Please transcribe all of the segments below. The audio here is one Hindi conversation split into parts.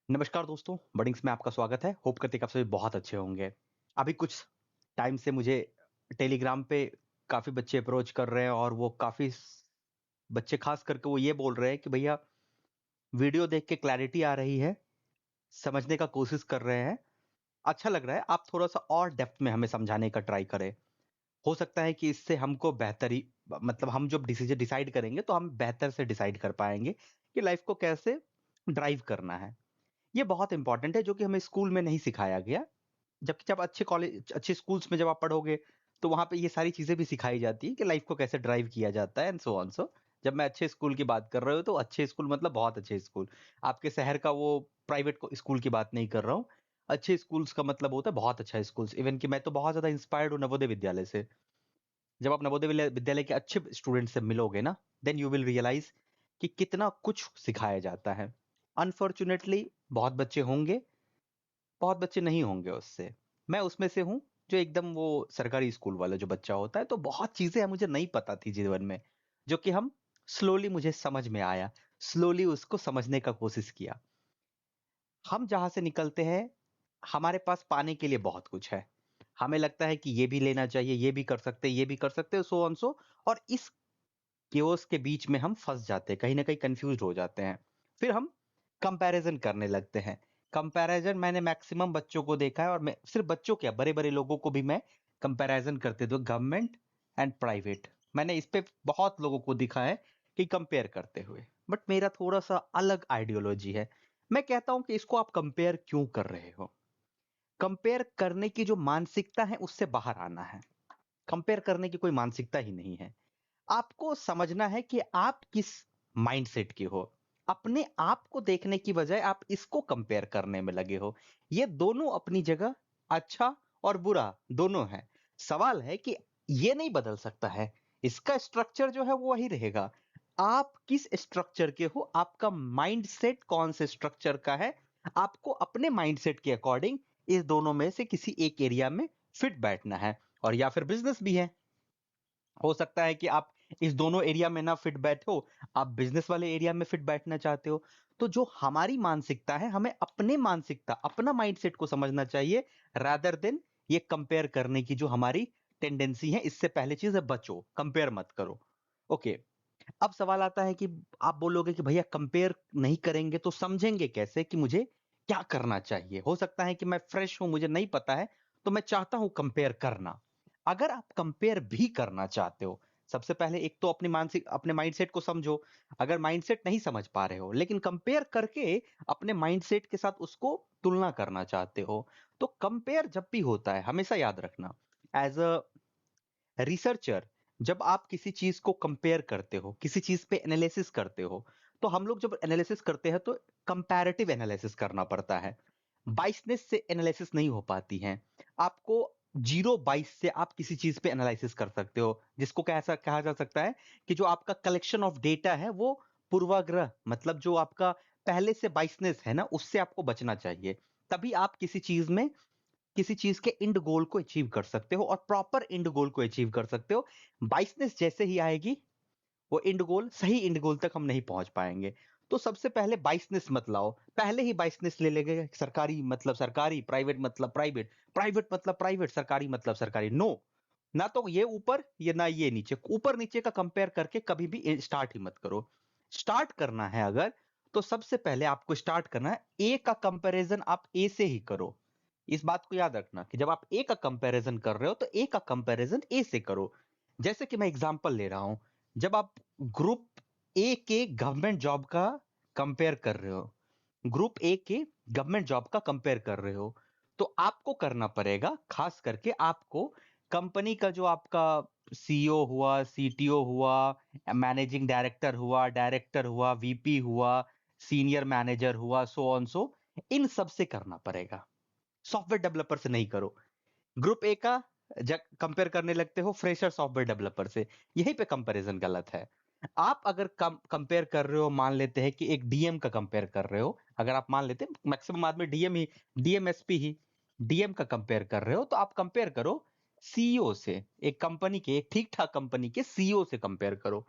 नमस्कार दोस्तों, बडिंग्स में आपका स्वागत है। होप करते हैं कि आप सभी बहुत अच्छे होंगे। अभी कुछ टाइम से मुझे टेलीग्राम पे काफ़ी बच्चे अप्रोच कर रहे हैं और वो काफ़ी बच्चे खास करके वो ये बोल रहे हैं कि भैया वीडियो देख के क्लैरिटी आ रही है, समझने का कोशिश कर रहे हैं, अच्छा लग रहा है, आप थोड़ा-सा और डेप्थ में हमें समझाने का ट्राई करें। हो सकता है कि इससे हमको बेहतरी मतलब हम जब डिसीजन डिसाइड करेंगे तो हम बेहतर से डिसाइड कर पाएँगे कि लाइफ़ को कैसे ड्राइव करना है। ये बहुत इंपॉर्टेंट है जो कि हमें स्कूल में नहीं सिखाया गया। जबकि जब अच्छे कॉलेज अच्छे स्कूल्स में जब आप पढ़ोगे, तो वहाँ पे ये सारी चीज़ें भी सिखाई जाती हैं कि लाइफ़ को कैसे ड्राइव किया जाता है एंड सो ऑन सो। जब मैं अच्छे स्कूल की बात कर रहा हूँ, तो अच्छे स्कूल मतलब बहुत अच्छे स्कूल। आपके शहर का वो प्राइवेट को स्कूल की बात नहीं कर रहा हूँ। अच्छे स्कूल्स का मतलब होता है बहुत अच्छा स्कूल्स। इवन कि मैं तो बहुत ज़्यादा इंस्पायर्ड हूँ नवोदय विद्यालय से। जब आप नवोदय विद्यालय के अच्छे स्टूडेंट से मिलोगे ना, देन यू विल रियलाइज़ कि कितना कुछ सिखाया जाता है। अनफॉर्च्यूनेटली बहुत बच्चे होंगे, बहुत बच्चे नहीं होंगे उससे। मैं उसमें से हूँ जो एकदम वो सरकारी स्कूल वाला जो बच्चा होता है, तो बहुत चीज़ें मुझे नहीं पता थी जीवन में, जो कि हम स्लोली मुझे समझ में आया, स्लोली उसको समझने का कोशिश किया। हम जहाँ से निकलते हैं, हमारे पास पाने के लिए बहुत कुछ है। हमें लगता है कि ये भी लेना चाहिए, ये भी कर सकते हैं, ये भी कर सकते हैं, सो ऑन सो और इस केओस के बीच में हम फँस जाते हैं, कहीं न कहीं कन्फ्यूज़्ड हो जाते हैं। फिर हम कंपैरिज़न करने लगते हैं। कंपैरिज़न मैंने मैक्सिमम बच्चों को देखा है और मैं सिर्फ़ बच्चों क्या, बड़े-बड़े लोगों को भी मैं कंपैरिज़न करते हुए गवर्नमेंट एंड प्राइवेट। मैंने इस पे बहुत लोगों को दिखा है कि कंपेयर करते हुए। बट मेरा थोड़ा-सा अलग आइडियोलॉजी है। मैं कहता हूँ कि इसको आप कंपेयर क्यों कर रहे हो? कंपेयर करने की जो मानसिकता है, उससे बाहर आना है। कंपेयर करने की कोई मानसिकता ही नहीं है। आपको समझना है कि आप किस माइंडसेट के हो। अपने आप को देखने की बजाय आप इसको कंपेयर करने में लगे हो। ये दोनों अपनी जगह अच्छा और बुरा दोनों है। सवाल है कि ये नहीं बदल सकता है। इसका स्ट्रक्चर जो है वो वही रहेगा। आप किस स्ट्रक्चर के हो, आपका माइंडसेट कौन से स्ट्रक्चर का है, आपको अपने माइंडसेट के अकॉर्डिंग इस दोनों में से किसी एक एरिया में फिट बैठना है। और या फिर बिजनेस भी है, हो सकता है कि आप इस दोनों एरिया में ना फिट बैठो, आप बिजनेस वाले एरिया में फिट बैठना चाहते हो। तो जो हमारी मानसिकता है, हमें अपने मानसिकता, अपना माइंडसेट को समझना चाहिए रादर देन ये कंपेयर करने की जो हमारी टेंडेंसी है। इससे पहले चीज़ है बचो, कंपेयर मत करो। ओके, अब सवाल आता है कि आप बोलोगे कि भैया कंपेयर नहीं करेंगे तो समझेंगे कैसे कि मुझे क्या करना चाहिए? हो सकता है कि मैं फ्रेश हूँ, मुझे नहीं पता है, तो मैं चाहता हूँ कंपेयर करना। अगर आप कंपेयर भी करना चाहते हो, सबसे पहले एक तो अपने माइंडसेट को समझो। अगर माइंडसेट नहीं समझ पा रहे हो, लेकिन कंपेयर करके अपने माइंडसेट के साथ उसको तुलना करना चाहते हो, तो कंपेयर जब भी होता है, हमेशा याद रखना, एज़ अ रिसर्चर, जब आप किसी चीज को कंपेयर करते हो, किसी चीज पे एनालिसिस करते हो, तो हम लोग जब एनालिसिस करते हैं तो कंपैरेटिव एनालिसिस करना पड़ता है। बाइसनेस से एनालिसिस नहीं हो पाती है। आपको जीरो बाइस से आप किसी चीज पे एनालिसिस कर सकते हो, जिसको कैसा कहा जा सकता है कि जो आपका कलेक्शन ऑफ डेटा है वो पूर्वाग्रह, मतलब जो आपका पहले से बाइसनेस है ना, उससे आपको बचना चाहिए। तभी आप किसी चीज के एंड गोल को अचीव कर सकते हो और प्रॉपर एंड गोल को अचीव कर सकते हो। बाइसनेस जैसे ही आएगी, वो एंड गोल, सही एंड गोल तक हम नहीं पहुंच पाएंगे। तो सबसे पहले बाइसनेस मत लाओ। पहले ही बाइसनेस ले लेंगे, सरकारी मतलब सरकारी, प्राइवेट मतलब प्राइवेट, प्राइवेट मतलब प्राइवेट, सरकारी मतलब सरकारी। नो, ना तो ये ऊपर, ये ना ये नीचे। ऊपर नीचे का कंपेयर करके कभी भी स्टार्ट ही मत करो। स्टार्ट करना है अगर, तो सबसे पहले आपको स्टार्ट करना है ए का कंपैरिजन आप ए से ही करो। इस बात को याद रखना कि जब आप ए का कंपैरिजन कर रहे हो, तो ए का कंपैरिजन ए से करो। जैसे कि मैं एग्जांपल ले रहा हूं, जब आप ग्रुप ए के गवर्नमेंट जॉब का कंपेयर कर रहे हो, ग्रुप ए के गवर्नमेंट जॉब का कंपेयर कर रहे हो, तो आपको करना पड़ेगा, खास करके आपको कंपनी का जो आपका सीईओ हुआ, सीटीओ हुआ, मैनेजिंग डायरेक्टर हुआ, वीपी हुआ, सीनियर मैनेजर हुआ, सो ऑन सो, इन सब से करना पड़ेगा। सॉफ्टवेयर डेवलपर से नहीं करो। ग्रुप ए का जब कंपेयर करने लगते हो फ्रेशर सॉफ्टवेयर डेवलपर से, यहीं पे कंपैरिजन गलत है। आप अगर कंपेयर कर रहे हो, मान लेते हैं कि एक डीएम का कंपेयर कर रहे हो, अगर आप मान लेते हैं मैक्सिमम आदमी डीएमएसपी ही डीएम का कंपेयर कर रहे हो, तो आप कंपेयर करो सीईओ से। एक कंपनी के, एक ठीक ठाक कंपनी के सीईओ से कंपेयर करो,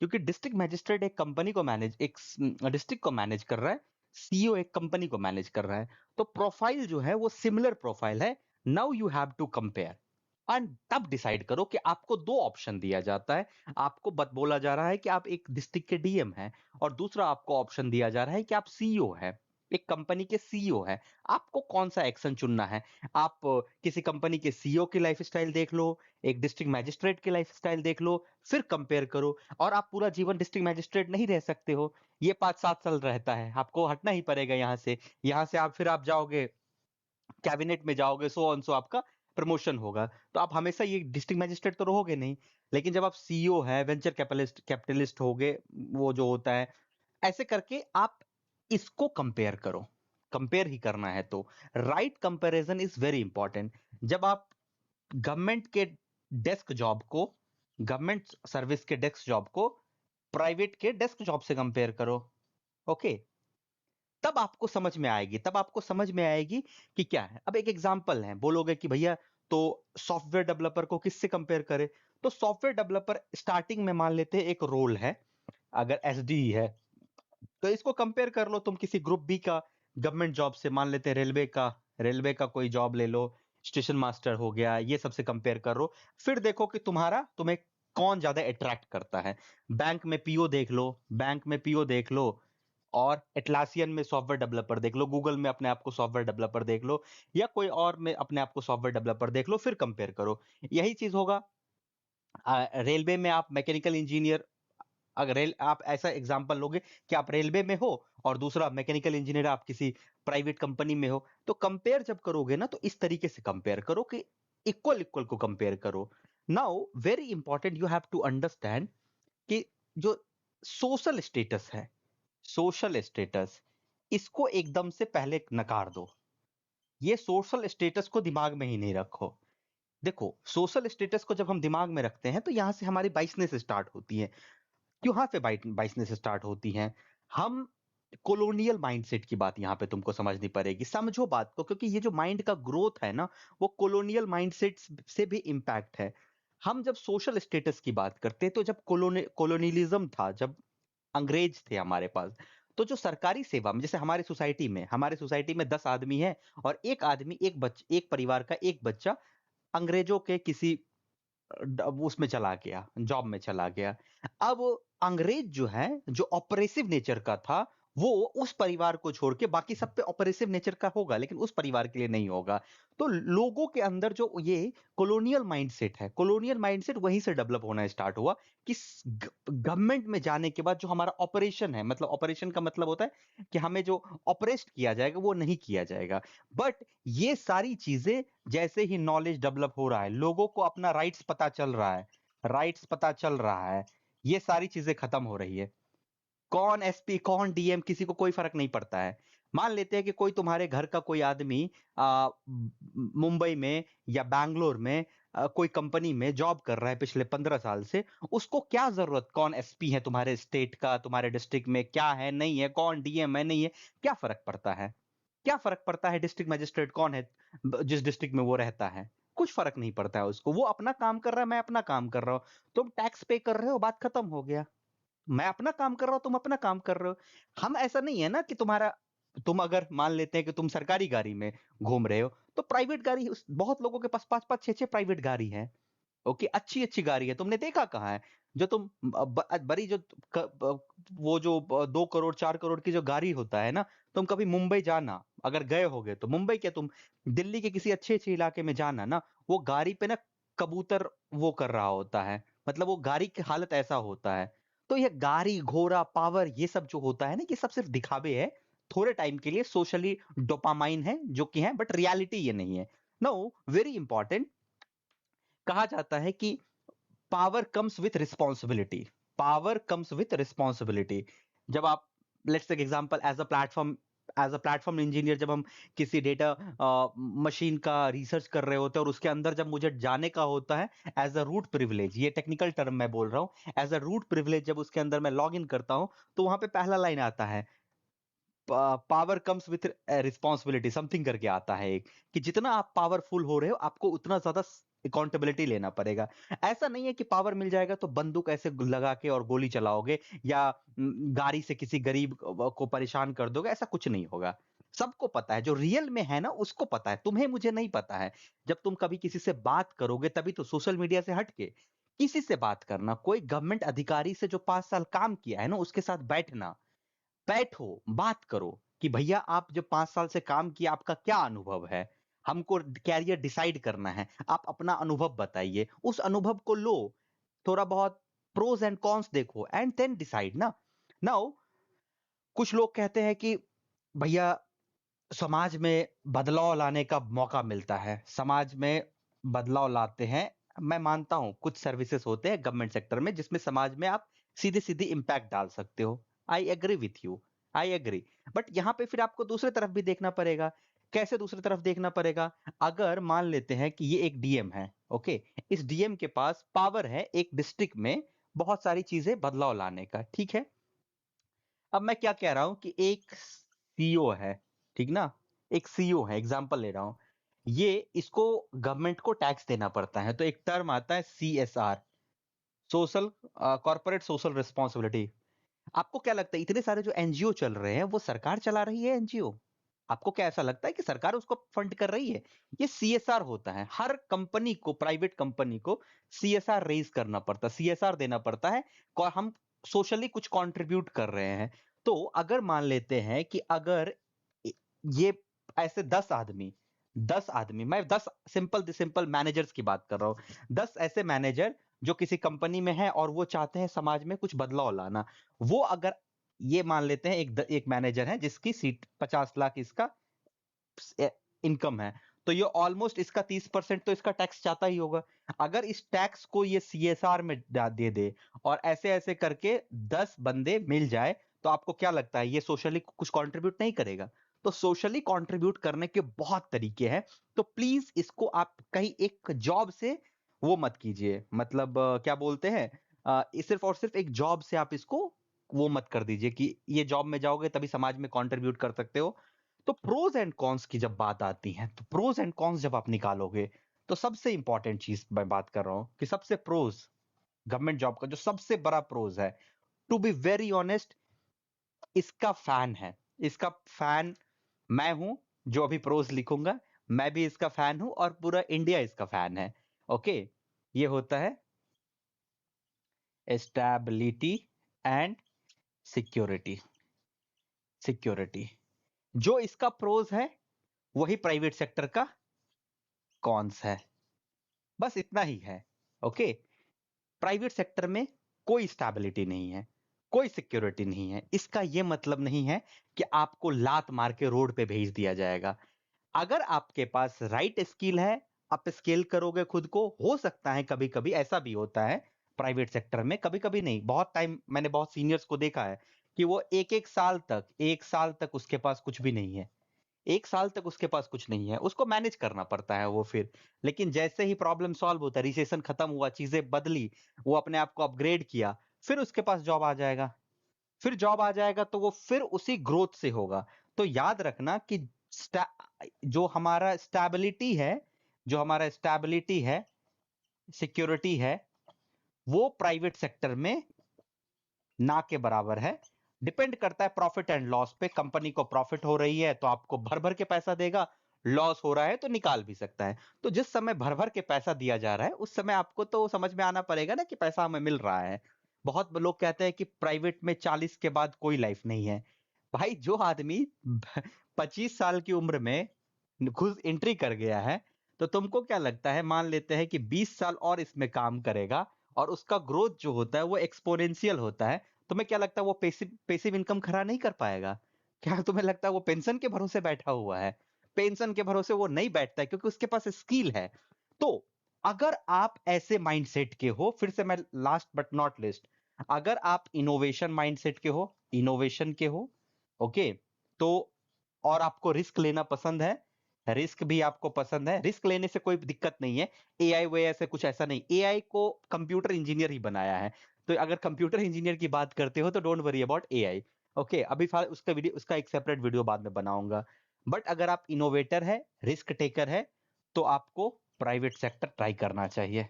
क्योंकि डिस्ट्रिक्ट मजिस्ट्रेट एक कंपनी को मैनेज, एक डिस्ट्रिक्ट को मैनेज कर रहा है। सीईओ एक कंपनी को मैनेज कर रहा है, तो प्रोफाइल जो है वो सिमिलर प्रोफाइल है। Now you have to compare and तब डिसाइड करो कि आपको दो ऑप्शन दिया जाता है। आपको बोला जा रहा है कि आप एक डिस्ट्रिक्ट के डीएम हैं, और दूसरा आपको ऑप्शन दिया जा रहा है कि आप सीईओ हैं, एक कंपनी के सीईओ हैं। आपको कौन सा एक्शन चुनना है? आप किसी कंपनी के सीईओ की लाइफस्टाइल देख लो, एक डिस्ट्रिक्ट मैजिस्ट्रेट की लाइफस्टाइल देख लो, फिर कंपेयर करो। और आप पूरा जीवन डिस्ट्रिक्ट मैजिस्ट्रेट नहीं रह सकते हो, ये 5-7 साल रहता है, आपको हटना ही पड़ेगा यहाँ से। यहाँ से आप फिर आप जाओगे कैबिनेट में, जाओगे, सो ऑन, सो आपका प्रमोशन होगा। तो आप हमेशा ये डिस्ट्रिक्ट मैजिस्ट्रेट तो रहोगे नहीं। लेकिन जब आप सीईओ है, वेंचर कैपिटलिस्ट कैपिटलिस्ट होगे, वो जो होता है, ऐसे करके आप इसको कंपेयर करो। कंपेयर ही करना है तो right comparison is very important. जब आप गवर्नमेंट के डेस्क जॉब को, गवर्नमेंट सर्विस के डेस्क जॉब को प्राइवेट के डेस्क जॉब से कंपेयर करो, ओके, तब आपको समझ में आएगी, तब आपको समझ में आएगी कि क्या है। अब एक एग्जांपल है, बोलोगे कि भैया तो सॉफ्टवेयर डेवलपर को किससे कंपेयर करें? तो सॉफ्टवेयर डेवलपर स्टार्टिंग में मान लेते हैं एक रोल है, अगर एसडी है तो इसको कंपेयर कर लो तुम किसी ग्रुप बी का गवर्नमेंट जॉब से। मान लेते हैं रेलवे का कोई जॉब ले लो, स्टेशन मास्टर हो गया, ये सबसे कंपेयर करो। फिर देखो कि तुम्हें कौन ज्यादा अट्रैक्ट करता है। बैंक में पीओ देख लो, और एटलासियन में सॉफ्टवेयर डेवलपर देख लो, गूगल में अपने आप को सॉफ्टवेयर डेवलपर देख लो, या कोई और में अपने आप को सॉफ्टवेयर डेवलपर देख लो, फिर कंपेयर करो। यही चीज होगा रेलवे में। आप मैकेनिकल इंजीनियर, अगर आप ऐसा एग्जांपल लोगे कि आप रेलवे में हो और दूसरा मैकेनिकल इंजीनियर आप किसी प्राइवेट कंपनी में हो, तो कंपेयर जब करोगे ना, तो इस तरीके से कंपेयर करो कि इक्वल इक्वल को कंपेयर करो। Now very important, you have to understand कि जो सोशल स्टेटस है, सोशल स्टेटस, इसको एकदम से पहले नकार दो। ये सोशल स्टेटस को दिमाग में ही नहीं रखो। देखो, सोशल स्टेटस को जब हम दिमाग में रखते हैं तो यहां से हमारी बाइसनेस स्टार्ट होती है। क्यों से बाइसनेस स्टार्ट होती हैं? हम कॉलोनियल माइंडसेट की बात यहाँ पे तुमको समझनी पड़ेगी, समझो बात को, क्योंकि ये जो माइंड का ग्रोथ है ना, वो कॉलोनियल माइंडसेट से भी इंपैक्ट है। हम जब सोशल स्टेटस की बात करते हैं, तो जब कॉलोनियलिज्म था, जब अंग्रेज थे हमारे पास, तो जो सरकारी सेवा में, जैसे हमारे सोसाइटी में 10 आदमी है, और एक आदमी, एक परिवार का एक बच्चा अंग्रेजों के किसी उसमें चला गया, जॉब में चला गया। अब अंग्रेज जो है, जो ऑपरेसिव नेचर का था, वो उस परिवार को छोड़ के बाकी सब पे ऑपरेसिव नेचर का होगा, लेकिन उस परिवार के लिए नहीं होगा। तो लोगों के अंदर जो ये कॉलोनियल माइंडसेट है, कॉलोनियल माइंडसेट वहीं से डेवलप होना स्टार्ट हुआ कि गवर्नमेंट में जाने के बाद जो हमारा ऑपरेशन है, मतलब ऑपरेशन का मतलब होता है कि हमें जो ऑपरेट किया जाएगा वो नहीं किया जाएगा। बट ये सारी चीजें, जैसे ही नॉलेज डेवलप हो रहा है, लोगों को अपना राइट्स पता चल रहा है, ये सारी चीजें खत्म हो रही है। कौन एसपी, कौन डीएम, किसी को कोई फर्क नहीं पड़ता है। मान लेते हैं कि कोई तुम्हारे घर का कोई आदमी मुंबई में या बैंगलोर में कोई कंपनी में जॉब कर रहा है पिछले 15 साल से। उसको क्या जरूरत कौन एसपी है तुम्हारे स्टेट का, तुम्हारे डिस्ट्रिक्ट में क्या है नहीं है, कौन डीएम है नहीं है, क्या फर्क पड़ता है? क्या फर्क पड़ता है डिस्ट्रिक्ट मजिस्ट्रेट कौन है, जिस डिस्ट्रिक्ट में वो रहता है? कुछ फर्क नहीं पड़ता है उसको। वो अपना काम कर रहा है, मैं अपना काम कर रहा हूं। तुम टैक्स पे कर रहे हो, बात खत्म हो गया। मैं अपना काम कर रहा हूं, तुम अपना काम कर रहे हो। हम ऐसा नहीं है ना कि तुम अगर मान लेते हैं कि तुम सरकारी गाड़ी में घूम रहे हो, तो प्राइवेट गाड़ी बहुत लोगों के पास 5-5 6-6 प्राइवेट गाड़ी है। ओके, अच्छी अच्छी गाड़ी है, तुमने देखा कहाँ है? जो तुम बड़ी जो वो जो 2 करोड़ 4 करोड़ की जो गाड़ी होता है ना, तुम कभी मुंबई जाना, अगर गए होगे तो मुंबई क्या, तुम दिल्ली के किसी अच्छे अच्छे इलाके में जाना ना, वो गाड़ी पे ना कबूतर वो कर रहा होता है, मतलब वो गाड़ी की हालत ऐसा होता है। तो ये गाड़ी घोड़ा पावर ये सब जो होता है ना, ये सब सिर्फ दिखावे है, थोड़े टाइम के लिए सोशली डोपामाइन है जो कि है, बट रियलिटी ये नहीं है। नो, वेरी इंपॉर्टेंट, कहा जाता है कि power comes with responsibility, power comes with responsibility. जब आप, let's take example, as a platform engineer, जब हम किसी डेटा मशीन का रिसर्च कर रहे होते हैं, और उसके अंदर जब मुझे जाने का होता है एज अ रूट प्रिविलेज, ये टेक्निकल टर्म मैं बोल रहा हूँ, एज अ रूट प्रिविलेज, जब उसके अंदर मैं लॉग इन करता हूँ, तो वहां पे पहला लाइन आता है, power comes with responsibility, something करके आता है एक, कि जितना आप पावरफुल हो रहे हो, आपको उतना ज्यादा अकाउंटेबिलिटी लेना पड़ेगा। ऐसा नहीं है कि पावर मिल जाएगा तो बंदूक ऐसे लगा के और गोली चलाओगे या गाड़ी से किसी गरीब को परेशान कर दोगे, ऐसा कुछ नहीं होगा। सबको पता है, जो रियल में है ना उसको पता है, तुम्हें मुझे नहीं पता है। जब तुम कभी किसी से बात करोगे तभी तो, सोशल मीडिया से हट के किसी से बात करना, कोई गवर्नमेंट अधिकारी से जो 5 साल काम किया है ना उसके साथ बैठना, बैठो, बात करो कि भैया आप जो 5 साल से काम किया आपका क्या अनुभव है? हमको कैरियर डिसाइड करना है। आप अपना अनुभव बताइए, उस अनुभव को लो, थोड़ा बहुत प्रोस एंड कॉन्स देखो एंड देन डिसाइड ना। नाउ कुछ लोग कहते हैं कि भैया समाज में बदलाव लाने का मौका मिलता है, समाज में बदलाव लाते हैं। मैं मानता हूं कुछ सर्विसेज होते हैं गवर्नमेंट सेक्टर में जिसमें समाज में आप सीधे सीधे इंपैक्ट डाल सकते हो। I agree with you, I agree. But यहाँ पे फिर आपको दूसरी तरफ भी देखना पड़ेगा। कैसे दूसरी तरफ देखना पड़ेगा? अगर मान लेते हैं कि ये एक डीएम है, ओके, इस डीएम के पास पावर है एक डिस्ट्रिक्ट में बहुत सारी चीजें बदलाव लाने का, ठीक है। अब मैं क्या कह रहा हूं कि एक सीईओ है, ठीक ना, एक सीईओ है, एग्जांपल ले रहा हूं, ये इसको गवर्नमेंट को टैक्स देना पड़ता है, तो एक टर्म आता है CSR, social corporate social responsibility. आपको क्या लगता है इतने सारे जो एनजीओ चल रहे हैं वो सरकार चला रही है एनजीओ? आपको क्या ऐसा लगता है कि सरकार उसको फंड कर रही है? ये सीएसआर होता है, हर कंपनी को, प्राइवेट कंपनी को सीएसआर रेज करना पड़ता है, सीएसआर देना पड़ता है। हम सोशली कुछ कंट्रीब्यूट कर रहे हैं। तो अगर मान लेते हैं कि अगर ये ऐसे 10 आदमी, 10 आदमी, मैं 10 सिंपल मैनेजर्स की बात कर रहा हूं, 10 ऐसे मैनेजर जो किसी कंपनी में है और वो चाहते हैं समाज में कुछ बदलाव लाना। वो अगर ये मान लेते हैं एक मैनेजर है जिसकी सीट 50 लाख इसका इनकम है, तो ये ऑलमोस्ट इसका 30% तो इसका टैक्स जाता ही होगा। अगर इस टैक्स को ये सीएसआर में दे दे और ऐसे ऐसे करके 10 बंदे मिल जाए, तो आपको क्या लगता है ये सोशली कुछ कंट्रीब्यूट नहीं करेगा? तो सोशली कंट्रीब्यूट करने के बहुत तरीके हैं। तो प्लीज इसको आप कहीं एक जॉब से वो मत कीजिए, मतलब क्या बोलते हैं, सिर्फ और सिर्फ एक जॉब से आप इसको वो मत कर दीजिए कि ये जॉब में जाओगे तभी समाज में कंट्रीब्यूट कर सकते हो। तो प्रोज एंड कॉन्स की जब बात आती है, तो प्रोज एंड कॉन्स जब आप निकालोगे, तो सबसे इंपॉर्टेंट चीज मैं बात कर रहा हूं कि सबसे प्रोज, गवर्नमेंट जॉब का जो सबसे बड़ा प्रोज है, टू बी वेरी ऑनेस्ट, इसका फैन है, इसका फैन मैं हूं, जो अभी प्रोज लिखूंगा मैं भी इसका फैन हूं और पूरा इंडिया इसका फैन है। ओके, ये होता है स्टेबिलिटी एंड सिक्योरिटी। सिक्योरिटी जो इसका प्रोज है वही प्राइवेट सेक्टर का कॉन्स है, बस इतना ही है। ओके, प्राइवेट सेक्टर में कोई स्टेबिलिटी नहीं है, कोई सिक्योरिटी नहीं है। इसका यह मतलब नहीं है कि आपको लात मार के रोड पे भेज दिया जाएगा। अगर आपके पास राइट स्किल है, आप स्केल करोगे खुद को, हो सकता है कभी कभी ऐसा भी होता है प्राइवेट सेक्टर में, कभी कभी नहीं, बहुत टाइम मैंने बहुत सीनियर्स को देखा है कि वो एक साल तक उसके पास कुछ भी नहीं है, 1 साल तक उसके पास कुछ नहीं है, उसको मैनेज करना पड़ता है वो फिर। लेकिन जैसे ही प्रॉब्लम सॉल्व होता है, रिसेशन खत्म हुआ, चीजें बदली, वो अपने आप को अपग्रेड किया, फिर उसके पास जॉब आ जाएगा। फिर जॉब आ जाएगा तो वो फिर उसी ग्रोथ से होगा। तो याद रखना कि जो हमारा स्टेबिलिटी है, जो हमारा स्टेबिलिटी है, सिक्योरिटी है, वो प्राइवेट सेक्टर में ना के बराबर है। डिपेंड करता है प्रॉफिट एंड लॉस पे। कंपनी को प्रॉफिट हो रही है तो आपको भर भर के पैसा देगा, लॉस हो रहा है तो निकाल भी सकता है। तो जिस समय भर भर के पैसा दिया जा रहा है उस समय आपको तो समझ में आना पड़ेगा ना कि पैसा हमें मिल रहा है। बहुत लोग कहते हैं कि प्राइवेट में 40 के बाद कोई लाइफ नहीं है। भाई जो आदमी 25 साल की उम्र में खुद एंट्री कर गया है, तो तुमको क्या लगता है, मान लेते हैं कि 20 साल और इसमें काम करेगा और उसका ग्रोथ जो होता है वो एक्सपोनेंशियल होता है, तुम्हें क्या लगता है वो पेसिव पेसिव इनकम खड़ा नहीं कर पाएगा? क्या तुम्हें लगता है वो पेंशन के भरोसे बैठा हुआ है? पेंशन के भरोसे वो नहीं बैठता है क्योंकि उसके पास स्किल है। तो अगर आप ऐसे माइंडसेट के हो, फिर से मैं लास्ट बट नॉट लिस्ट, अगर आप इनोवेशन माइंडसेट के हो, इनोवेशन के हो, ओके, तो और आपको रिस्क लेना पसंद है, रिस्क भी आपको पसंद है, रिस्क लेने से कोई दिक्कत नहीं है। एआई वे ऐसे कुछ ऐसा नहीं, एआई को कंप्यूटर इंजीनियर ही बनाया है। तो अगर कंप्यूटर इंजीनियर की बात करते हो तो don't worry about AI. Okay, अभी फिलहाल उसका एक सेपरेट वीडियो बाद में बनाऊंगा। बट अगर आप इनोवेटर है, रिस्क टेकर है, तो आपको प्राइवेट सेक्टर ट्राई करना चाहिए।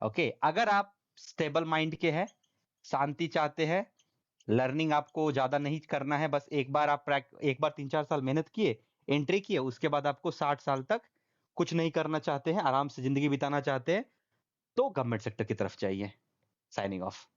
ओके, अगर आप स्टेबल माइंड के हैं, शांति चाहते हैं, लर्निंग आपको ज्यादा नहीं करना है, बस एक बार 3-4 साल मेहनत किए, एंट्री किए, उसके बाद आपको 60 साल तक कुछ नहीं करना चाहते हैं, आराम से जिंदगी बिताना चाहते हैं, तो गवर्नमेंट सेक्टर की तरफ जाइए। Signing off.